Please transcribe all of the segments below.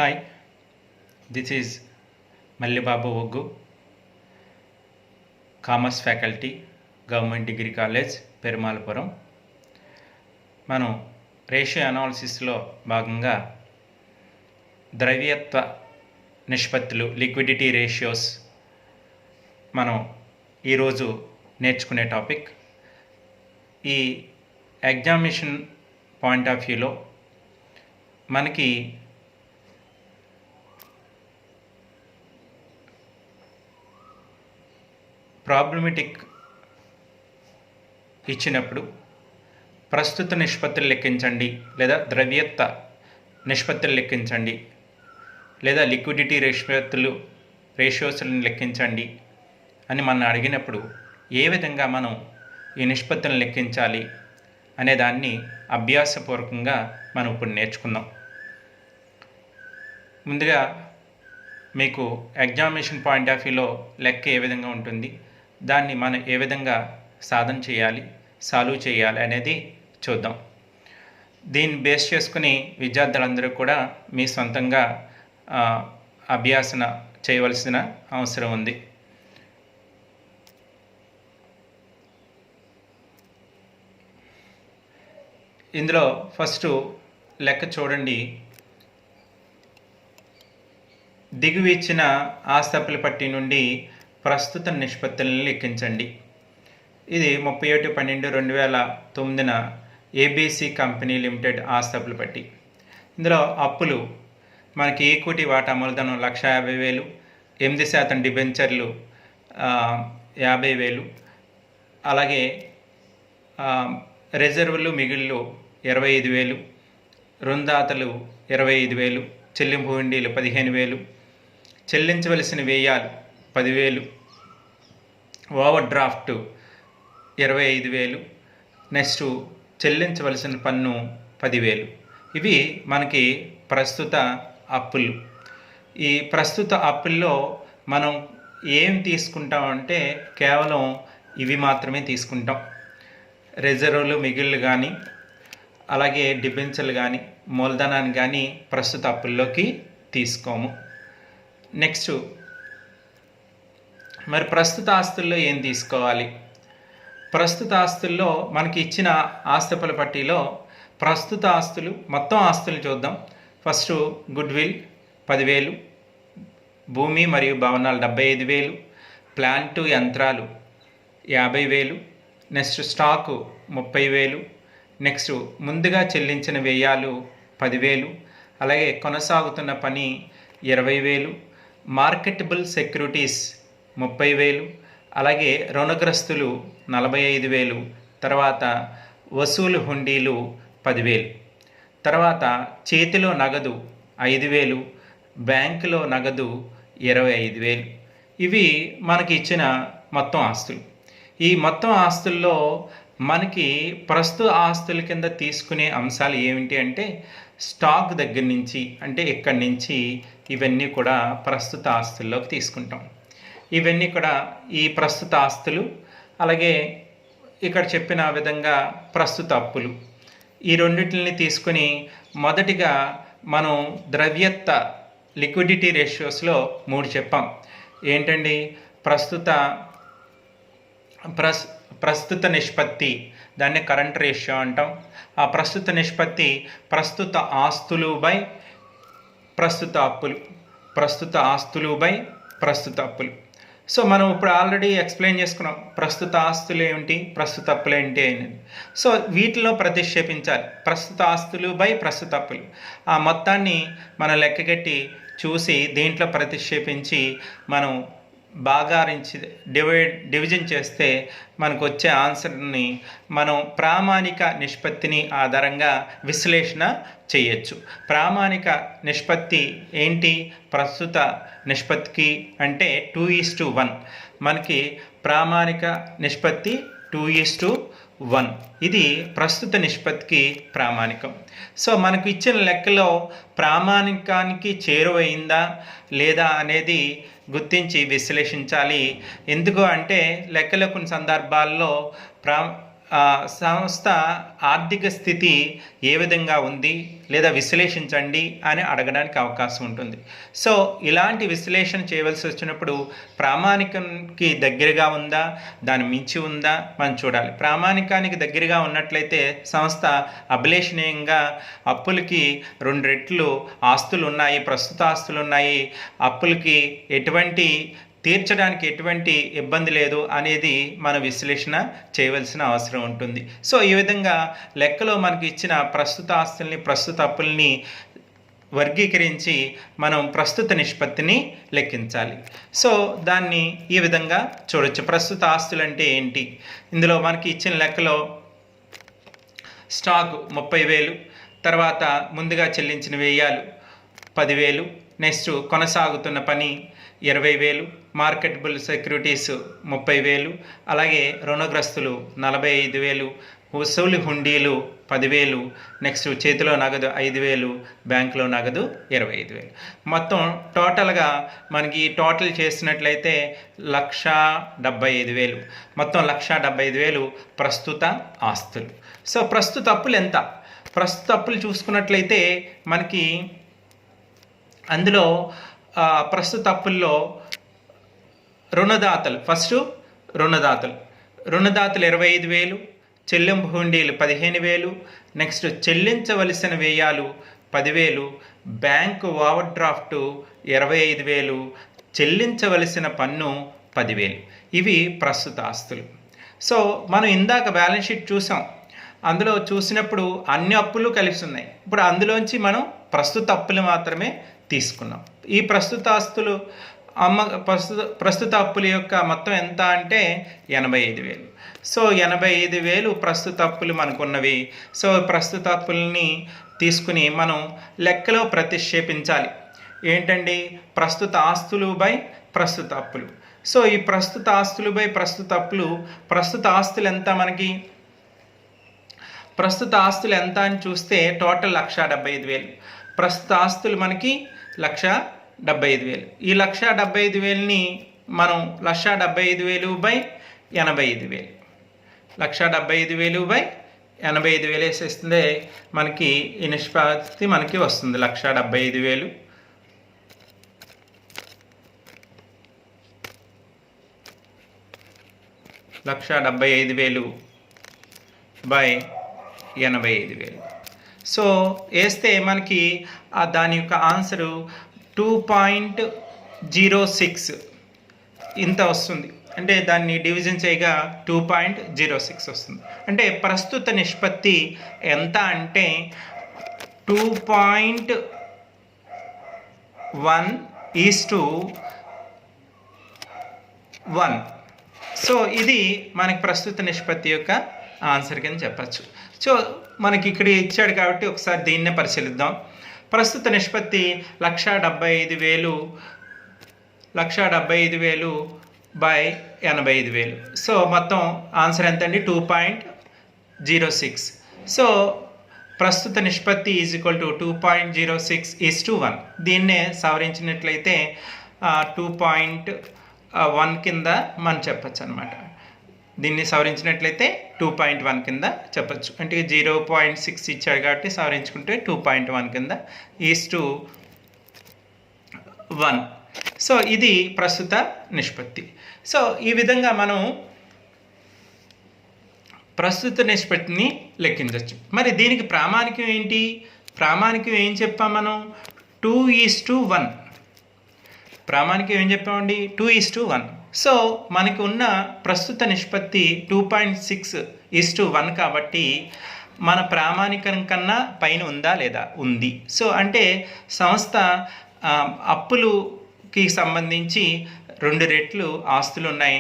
Hi, this is Mallibabu Oggu, commerce faculty, government degree college, Perumallapuram. మనం ratio అనాలిసిస్లో భాగంగా ద్రవ్యత్వ నిష్పత్తులు, లిక్విడిటీ రేషియోస్ మనం ఈరోజు నేర్చుకునే టాపిక్. ఈ ఎగ్జామినేషన్ పాయింట్ ఆఫ్ వ్యూలో మనకి ప్రాబ్లమెటిక్ ఇచ్చినప్పుడు ప్రస్తుత నిష్పత్తులు లెక్కించండి, లేదా ద్రవ్యత్వ నిష్పత్తులు లెక్కించండి, లేదా లిక్విడిటీ రేషియోస్లను లెక్కించండి అని మనం అడిగినప్పుడు ఏ విధంగా మనం ఈ నిష్పత్తులను లెక్కించాలి అనే దాన్ని అభ్యాసపూర్వకంగా మనం ఇప్పుడు నేర్చుకుందాం. ముందుగా మీకు ఎగ్జామినేషన్ పాయింట్ ఆఫ్ వ్యూలో లెక్క ఏ విధంగా ఉంటుంది, దాన్ని మనం ఏ విధంగా సాధన చేయాలి, సాల్వ్ చేయాలి అనేది చూద్దాం. దీన్ని బేస్ చేసుకుని విద్యార్థులందరూ కూడా మీ సొంతంగా అభ్యాసన చేయవలసిన అవసరం ఉంది. ఇందులో ఫస్ట్ లెక్క చూడండి. దిగువ ఇచ్చిన ఆస్తుల పట్టీ నుండి ప్రస్తుత నిష్పత్తులను లెక్కించండి. ఇది 31/12/2009 ఏబీసీ కంపెనీ లిమిటెడ్ ఆస్తుల పట్టీ. ఇందులో అప్పులు మనకి ఈక్విటీ వాటా మూలధనం 1,50,000, 8% డిబెంచర్లు 50,000, అలాగే రిజర్వులు మిగిళ్ళు 25,000, రుణదాతలు 25,000, చెల్లింపు హుండీలు 15,000, చెల్లించవలసిన వ్యయాలు 10,000, ఓవర్ డ్రాఫ్ట్ 25,000, నెక్స్ట్ చెల్లించవలసిన పన్ను 10,000. ఇవి మనకి ప్రస్తుత అప్పులు. ఈ ప్రస్తుత అప్పుల్లో మనం ఏం తీసుకుంటామంటే కేవలం ఇవి మాత్రమే తీసుకుంటాం. రిజర్వులు మిగిళ్ళు కానీ, అలాగే డిబెంచర్లు కానీ, మూలధనాన్ని కానీ ప్రస్తుత అప్పుల్లోకి తీసుకోము. నెక్స్ట్ మరి ప్రస్తుత ఆస్తుల్లో ఏం తీసుకోవాలి? ప్రస్తుత ఆస్తుల్లో మనకి ఇచ్చిన ఆస్తుల పట్టీలో ప్రస్తుత ఆస్తులు, మొత్తం ఆస్తులు చూద్దాం. ఫస్ట్ గుడ్విల్ 10,000, భూమి మరియు భవనాలు 75,000, ప్లాంటు యంత్రాలు 50,000, నెక్స్ట్ స్టాకు 30,000, నెక్స్ట్ ముందుగా చెల్లించిన వ్యయాలు 10,000, అలాగే కొనసాగుతున్న పని 20,000, మార్కెటబుల్ సెక్యూరిటీస్ 30,000, అలాగే రుణగ్రస్తులు 45,000, తర్వాత వసూలు హుండీలు 10,000, తర్వాత చేతిలో నగదు 5,000, బ్యాంకులో నగదు 25,000. ఇవి మనకి ఇచ్చిన మొత్తం ఆస్తులు. ఈ మొత్తం ఆస్తుల్లో మనకి ప్రస్తుత ఆస్తుల కింద తీసుకునే అంశాలు ఏమిటి అంటే స్టాక్ దగ్గర నుంచి, అంటే ఇక్కడి నుంచి ఇవన్నీ కూడా ప్రస్తుత ఆస్తుల్లోకి తీసుకుంటాం. ఇవన్నీ కూడా ఈ ప్రస్తుత ఆస్తులు, అలాగే ఇక్కడ చెప్పిన విధంగా ప్రస్తుత అప్పులు, ఈ రెండింటిని తీసుకుని మొదటిగా మనం ద్రవ్యత్వ లిక్విడిటీ రేషియోస్లో 3 చెప్పాం. ఏంటండి? ప్రస్తుత నిష్పత్తి, దాన్ని కరెంట్ రేషియో అంటాం. ఆ ప్రస్తుత నిష్పత్తి ప్రస్తుత ఆస్తులు బై ప్రస్తుత అప్పులు, ప్రస్తుత ఆస్తులు బై ప్రస్తుత అప్పులు. సో మనం ఇప్పుడు ఆల్రెడీ ఎక్స్ప్లెయిన్ చేసుకున్నాం ప్రస్తుత ఆస్తులు ఏమిటి, ప్రస్తుత అప్పులు ఏంటి అనేది. సో వీటిలో ప్రతిక్షేపించాలి. ప్రస్తుత ఆస్తులు బై ప్రస్తుత అప్పులు, ఆ మొత్తాన్ని మనం లెక్కగట్టి చూసి దీంట్లో ప్రతిక్షేపించి మనం భాగారించి డివిజన్ చేస్తే మనకు వచ్చే ఆన్సర్ని మనం ప్రామాణిక నిష్పత్తిని ఆధారంగా విశ్లేషణ చేయొచ్చు. ప్రామాణిక నిష్పత్తి ఏంటి? ప్రస్తుత నిష్పత్తికి అంటే 2:1. మనకి ప్రామాణిక నిష్పత్తి 2:1. ఇది ప్రస్తుత నిష్పత్తికి ప్రామాణికం. సో మనకు ఇచ్చిన లెక్కలో ప్రామాణికానికి చేరువైందా లేదా అనేది గుర్తించి విశ్లేషించాలి. ఎందుకు అంటే లెక్కలో కొన్ని సందర్భాల్లో సంస్థ ఆర్థిక స్థితి ఏ విధంగా ఉంది లేదా విశ్లేషించండి అని అడగడానికి అవకాశం ఉంటుంది. సో ఇలాంటి విశ్లేషణ చేయవలసి వచ్చినప్పుడు ప్రామాణికానికి దగ్గరగా ఉందా, దాని మించి ఉందా మనం చూడాలి. ప్రామాణికానికి దగ్గరగా ఉన్నట్లయితే సంస్థ అభిలేషణీయంగా అప్పులకి 2 రెట్లు ఆస్తులు ఉన్నాయి, ప్రస్తుత ఆస్తులు ఉన్నాయి, అప్పులకి తీర్చడానికి ఎటువంటి ఇబ్బంది లేదు అనేది మన విశ్లేషణ చేయవలసిన అవసరం ఉంటుంది. సో ఈ విధంగా లెక్కలో మనకి ఇచ్చిన ప్రస్తుత ఆస్తుల్ని, ప్రస్తుత అప్పుల్ని వర్గీకరించి మనం ప్రస్తుత నిష్పత్తిని లెక్కించాలి. సో దాన్ని ఈ విధంగా చూడొచ్చు. ప్రస్తుత ఆస్తులు అంటే ఏంటి? ఇందులో మనకి ఇచ్చిన లెక్కలో స్టాక్ 30,000, తర్వాత ముందుగా చెల్లించిన వ్యయాలు 10,000, నెక్స్ట్ కొనసాగుతున్న పని 20,000, మార్కెటబుల్ సెక్యూరిటీస్ 30,000, అలాగే రుణగ్రస్తులు 45,000, వసూలు హుండీలు 10,000, నెక్స్ట్ చేతిలో నగదు 5,000, బ్యాంకులో నగదు 25,000. మొత్తం టోటల్గా మనకి టోటల్ చేసినట్లయితే 1,75,000. మొత్తం 1,75,000 ప్రస్తుత ఆస్తులు. సో ప్రస్తుత అప్పులు ఎంత? ప్రస్తుత అప్పులు చూసుకున్నట్లయితే మనకి అందులో ప్రస్తుత అప్పుల్లో రుణదాతలు, ఫస్ట్ రుణదాతలు 25,000, చెల్లింపు హుండీలు 15,000, నెక్స్ట్ చెల్లించవలసిన వ్యయాలు 10,000, బ్యాంకు ఓవర్ డ్రాఫ్ట్ 25,000, చెల్లించవలసిన పన్ను 10,000. ఇవి ప్రస్తుత ఆస్తులు. సో మనం ఇందాక బ్యాలెన్స్ షీట్ చూసాం, అందులో చూసినప్పుడు అన్ని అప్పులు కలిసి ఉన్నాయి. ఇప్పుడు అందులోంచి మనం ప్రస్తుత అప్పులు మాత్రమే తీసుకున్నాం. ఈ ప్రస్తుత ఆస్తులు ప్రస్తుత అప్పుల యొక్క మొత్తం ఎంత అంటే 85,000. సో 85,000 ప్రస్తుత అప్పులు మనకున్నవి. సో ప్రస్తుత అప్పుల్ని తీసుకుని మనం లెక్కలో ప్రతిక్షేపించాలి. ఏంటండి? ప్రస్తుత ఆస్తులు బై ప్రస్తుత అప్పులు. సో ఈ ప్రస్తుత ఆస్తులు బై ప్రస్తుత అప్పులు, ప్రస్తుత ఆస్తులు ఎంత మనకి? ప్రస్తుత ఆస్తులు ఎంత అని చూస్తే టోటల్ 1,75,000. ప్రస్తుత ఆస్తులు మనకి 1,75,000. ఈ 1,75,000ని మనం 1,75,000 బై 85,000, 1,75,000 బై 85,000 వేసేస్తే మనకి ఈ నిష్పత్తి మనకి వస్తుంది. 1,75,000 1,75,000 బై 85,000. సో వేస్తే మనకి దాని యొక్క ఆన్సరు 2.06 ఇంత వస్తుంది. అంటే దాన్ని డివిజన్ చేయగా 2.06 వస్తుంది. అంటే ప్రస్తుత నిష్పత్తి ఎంత అంటే 2.1:1. సో ఇది మనకి ప్రస్తుత నిష్పత్తి యొక్క ఆన్సర్ కింద చెప్పచ్చు. సో మనకి ఇక్కడ ఇచ్చాడు కాబట్టి ఒకసారి దీన్నే పరిశీలిద్దాం. ప్రస్తుత నిష్పత్తి 1,75,000 బై 85,000. సో మొత్తం ఆన్సర్ ఎంత అండి? 2.06. సో ప్రస్తుత నిష్పత్తి ఈజ్ ఈక్వల్ టు 2.06:1. దీన్నే సవరించినట్లయితే 2.1 కింద మనం చెప్పచ్చు అనమాట. దీన్ని సవరించినట్లయితే 2.1 కింద చెప్పచ్చు. అంటే 0.6 ఇచ్చాడు కాబట్టి సవరించుకుంటే 2.1 కింద (1). సో ఇది ప్రస్తుత నిష్పత్తి. సో ఈ విధంగా మనం ప్రస్తుత నిష్పత్తిని లెక్కించవచ్చు. మరి దీనికి ప్రామాణికం ఏంటి? ప్రామాణికం ఏం చెప్పాం మనం? 2:1. ప్రామాణికం ఏం చెప్పామండి? 2:1. సో మనకు ఉన్న ప్రస్తుత నిష్పత్తి 2.6:1 కాబట్టి మన ప్రామాణికం కన్నా పైన ఉందా లేదా? ఉంది. సో అంటే సంస్థ అప్పులుకి సంబంధించి 2 రెట్లు ఆస్తులు ఉన్నాయి,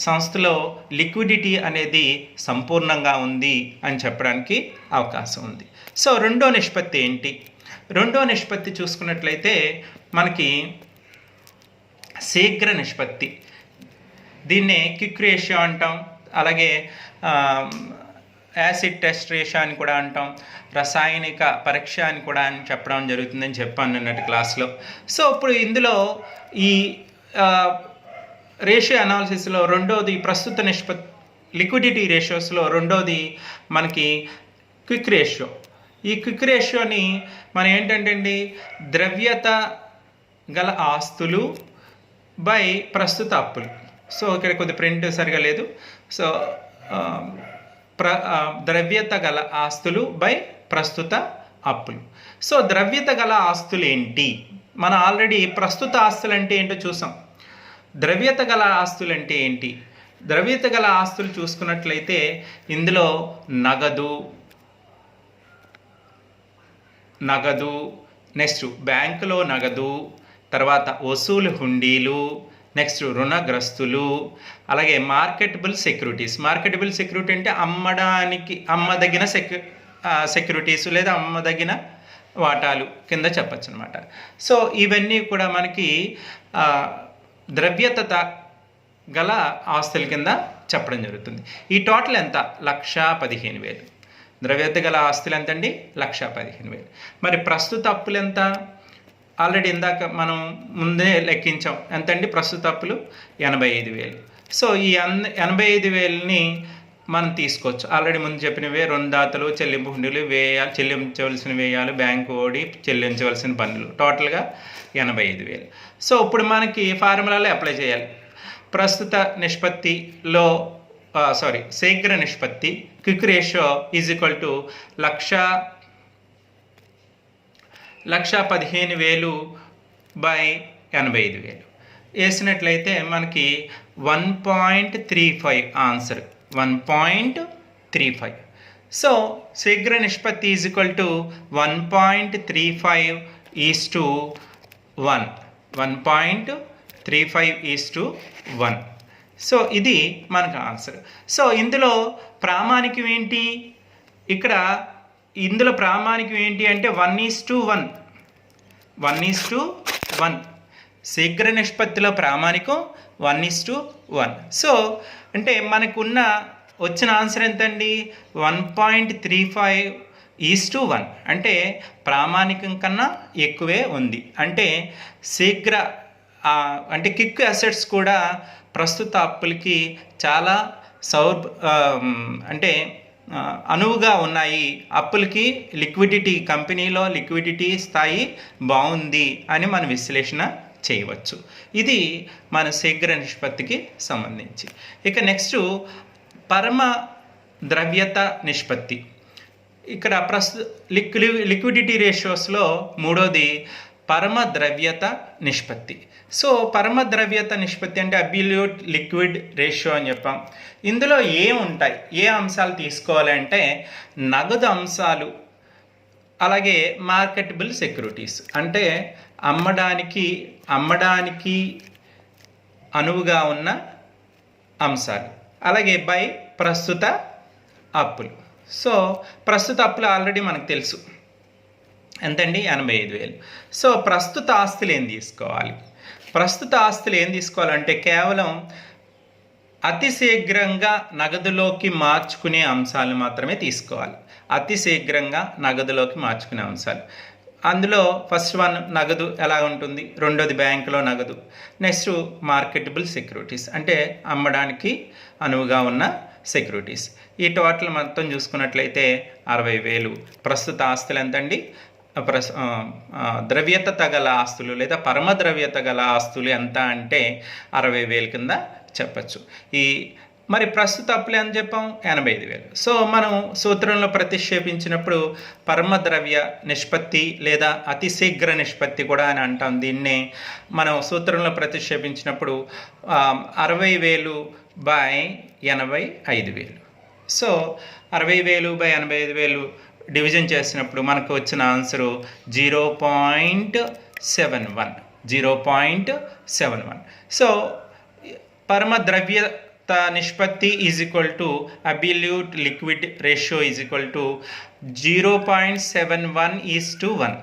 సంస్థలో లిక్విడిటీ అనేది సంపూర్ణంగా ఉంది అని చెప్పడానికి అవకాశం ఉంది. సో రెండో నిష్పత్తి ఏంటి? రెండో నిష్పత్తి చూసుకున్నట్లయితే మనకి శీఘ్ర నిష్పత్తి. దీన్నే క్విక్ రేషియో అంటాం, అలాగే యాసిడ్ టెస్ట్ రేషియో అని కూడా అంటాం, రసాయనిక పరీక్ష అని కూడా అని చెప్పడం జరుగుతుందని చెప్పాను నిన్నటి క్లాస్లో. సో ఇప్పుడు ఇందులో ఈ రేషియో అనాలిసిస్లో రెండోది ప్రస్తుత లిక్విడిటీ రేషియోస్లో రెండోది మనకి క్విక్ రేషియో. ఈ క్విక్ రేషియోని మనం ఏంటంటే అండి, ద్రవ్యత గల ఆస్తులు బై ప్రస్తుత అప్పులు. సో ఇక్కడ కొద్ది ప్రింట్ సరిగా లేదు. సో ద్రవ్యత గల ఆస్తులు బై ప్రస్తుత అప్పులు. సో ద్రవ్యత గల ఆస్తులు ఏంటి? మనం ఆల్రెడీ ప్రస్తుత ఆస్తులు అంటే ఏంటో చూసాం. ద్రవ్యత గల ఆస్తులు అంటే ఏంటి? ద్రవ్యత గల ఆస్తులు చూసుకున్నట్లయితే ఇందులో నగదు, నెక్స్ట్ బ్యాంకులో నగదు, తర్వాత వసూలు హుండీలు, నెక్స్ట్ రుణగ్రస్తులు, అలాగే మార్కెటబుల్ సెక్యూరిటీస్. మార్కెటబుల్ సెక్యూరిటీ అంటే అమ్మదగిన సెక్యూరిటీస్ లేదా అమ్మదగిన వాటాలు కింద చెప్పచ్చు అనమాట. సో ఇవన్నీ కూడా మనకి ద్రవ్యత గల ఆస్తుల కింద చెప్పడం జరుగుతుంది. ఈ టోటల్ ఎంత? 1,15,000. ద్రవ్యత గల ఆస్తులు ఎంతండి? 1,15,000. మరి ప్రస్తుత అప్పులు ఎంత? ఆల్రెడీ ఇందాక మనం ముందే లెక్కించాం. ఎంతండి ప్రస్తుత అప్పులు? 85,000. సో ఈ 85,000ని మనం తీసుకోవచ్చు. ఆల్రెడీ ముందు చెప్పినవే రుణదాతలు, చెల్లింపు హుండీలు, చెల్లించవలసిన వ్యయాలు, బ్యాంకు ఓడి చెల్లించవలసిన పన్నులు, టోటల్గా 85,000. సో ఇప్పుడు మనకి ఫార్ములాలో అప్లై చేయాలి. ప్రస్తుత నిష్పత్తిలో శీఘ్ర నిష్పత్తి quick ratio is equal to 1,15,000 by 85,000 వేసినట్లయితే మనకి 1.35 ఆన్సర్ 1.35. సో శీఘ్ర నిష్పత్తి ఈజ్ ఈక్వల్ టు 1.35:1. 1.35:1. సో ఇది మనకు ఆన్సర్. సో ఇందులో ప్రామాణికం ఏంటి? ఇందులో ప్రామాణికం ఏంటి అంటే 1:1. 1:1. శీఘ్ర నిష్పత్తిలో ప్రామాణికం 1:1. సో అంటే మనకున్న వచ్చిన ఆన్సర్ ఎంతండి? 1.35:1. అంటే ప్రామాణికం కన్నా ఎక్కువే ఉంది. అంటే అంటే క్విక్ అసెట్స్ కూడా ప్రస్తుత అప్పులకి చాలా అనువుగా ఉన్నాయి. అప్పులకి కంపెనీలో లిక్విడిటీ స్థాయి బాగుంది అని మనం విశ్లేషణ చేయవచ్చు. ఇది మన శీఘ్ర నిష్పత్తికి సంబంధించి. ఇక నెక్స్ట్ పరమ ద్రవ్యత నిష్పత్తి. ఇక్కడ లిక్విడిటీ రేషియోస్లో మూడోది పరమ ద్రవ్యత నిష్పత్తి. సో పరమ ద్రవ్యత నిష్పత్తి అంటే అబ్సల్యూట్ లిక్విడ్ రేషియో అని చెప్పాం. ఇందులో ఏముంటాయి, ఏ అంశాలు తీసుకోవాలంటే నగదు అంశాలు, అలాగే మార్కెటబుల్ సెక్యూరిటీస్ అంటే అమ్మడానికి అనువుగా ఉన్న అంశాలు, అలాగే బై ప్రస్తుత అప్పులు. సో ప్రస్తుత అప్పులు ఆల్రెడీ మనకు తెలుసు ఎంతండి? 85,000. సో ప్రస్తుత ఆస్తులు ఏం తీసుకోవాలంటే కేవలం అతి శీఘ్రంగా నగదులోకి మార్చుకునే అంశాలు మాత్రమే తీసుకోవాలి. అతి శీఘ్రంగా నగదులోకి మార్చుకునే అంశాలు. అందులో ఫస్ట్ వన్ నగదు ఎలా ఉంటుంది, రెండోది బ్యాంకులో నగదు, నెక్స్ట్ మార్కెటబుల్ సెక్యూరిటీస్ అంటే అమ్మడానికి అనువుగా ఉన్న సెక్యూరిటీస్. ఈ టోటల్ మొత్తం చూసుకున్నట్లయితే 60,000. ప్రస్తుత ఆస్తులు ఎంతండి? ద్రవ్యత గల ఆస్తులు లేదా పరమ ద్రవ్యత గల ఆస్తులు ఎంత అంటే 60,000 కింద చెప్పచ్చు. మరి ప్రస్తుత అప్పులు అని చెప్పాం 85,000. సో మనం సూత్రంలో ప్రతిక్షేపించినప్పుడు పరమ ద్రవ్య నిష్పత్తి లేదా అతి శీఘ్ర నిష్పత్తి కూడా అని అంటాం. దీన్నే మనం సూత్రంలో ప్రతిక్షేపించినప్పుడు 60,000 బై 85,000. సో 60,000 బై 85,000 డివిజన్ చేసినప్పుడు మనకు వచ్చిన ఆన్సరు 0.71. సో పరమ ద్రవ్యత నిష్పత్తి is equal to absolute liquid ratio is equal to 0.71:1.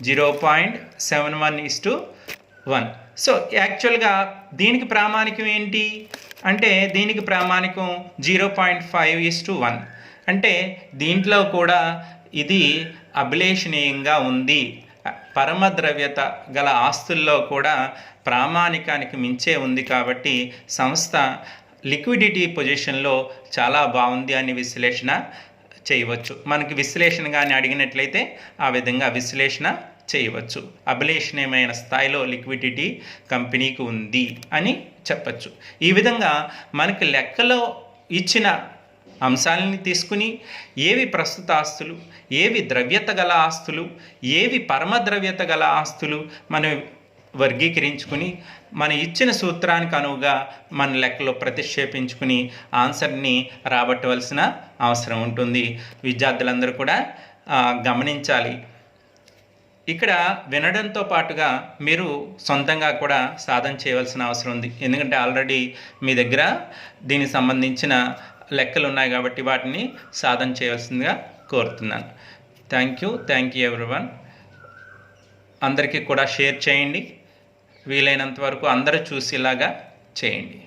0.71:1. So యాక్చువల్గా దీనికి ప్రామాణికం ఏంటి అంటే దీనికి ప్రామాణికం 0.5:1. అంటే దీంట్లో కూడా ఇది అభిలేషణీయంగా ఉంది. పరమ ద్రవ్యత గల ఆస్తుల్లో కూడా ప్రామాణికానికి మించే ఉంది. కాబట్టి సంస్థ లిక్విడిటీ పొజిషన్లో చాలా బాగుంది అని విశ్లేషణ చేయవచ్చు. మనకి విశ్లేషణ కానీ అడిగినట్లయితే ఆ విధంగా విశ్లేషణ చేయవచ్చు. అభిలేషణీయమైన స్థాయిలో లిక్విడిటీ కంపెనీకి ఉంది అని చెప్పచ్చు. ఈ విధంగా మనకి లెక్కలో ఇచ్చిన అంశాలని తీసుకుని ఏవి ప్రస్తుత ఆస్తులు, ఏవి ద్రవ్యత గల ఆస్తులు, ఏవి పరమద్రవ్యత గల ఆస్తులు మనం వర్గీకరించుకుని మన ఇచ్చిన సూత్రానికి అనువుగా మన లెక్కలో ప్రతిక్షేపించుకుని ఆన్సర్ని రాబట్టవలసిన అవసరం ఉంటుంది. విద్యార్థులందరూ కూడా గమనించాలి. ఇక్కడ వినడంతో పాటుగా మీరు సొంతంగా కూడా సాధన చేయవలసిన అవసరం ఉంది. ఎందుకంటే ఆల్రెడీ మీ దగ్గర దీనికి సంబంధించిన లెక్కలు ఉన్నాయి కాబట్టి వాటిని సాధన చేయవలసిందిగా కోరుతున్నాను. Thank you everyone. అందరికీ కూడా షేర్ చేయండి. వీలైనంత వరకు అందరూ చూసేలాగా చేయండి.